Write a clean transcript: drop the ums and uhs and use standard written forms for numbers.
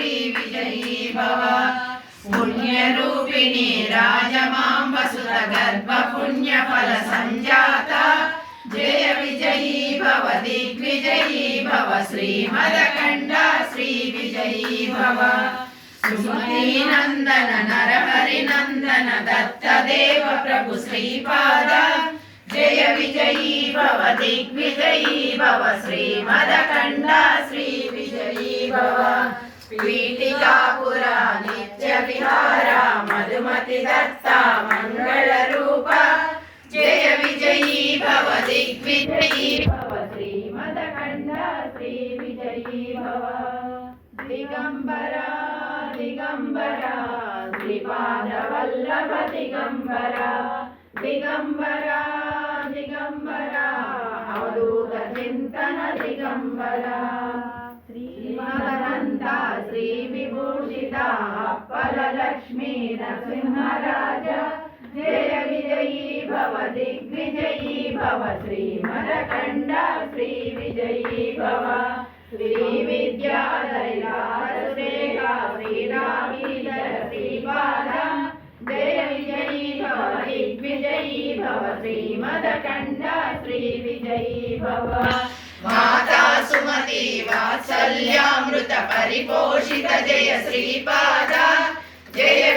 श्री विजयी भव पुण्यरूपिणी राजमां वसुतगर्भ पुण्यफल संजाता जय विजयी भव दिग्विजयी भव श्रीमदकण्डा श्री विजयी भव सुमती नंदन नरहरि नंदन दत्तदेव प्रभु श्रीपाद जय विजयी भव दिग्विजयी भव श्रीमदकण्डा श्री विजयी भव पीठिकापुरा नित्य विहारा मधुमति दत्ता मंगल रूप जय विजयी भव दिग्विजयी भव श्रीमदकण्डा श्री विजयी भव दिगंबरा दिगंबरा श्रीपाद वल्लभ दिगंबरा दिगंबरा दिगंबरा अवधूत चिंतन दिगंबरा श्रीमदनंता श्री विभूषिता अप्पल लक्ष्मी नरसिंहराज जय विजयी भव दिग्विजयी भव श्रीमदकण्डा श्री विजयी भव श्री विद्याधरा श्रीरामीधर श्रीपाद जय विजयी भव दिग्विजयी भव श्रीमदकण्डा श्री विजयी भव माता सुमति वात्सल्यामृत परिपोषित जय श्रीपाद जय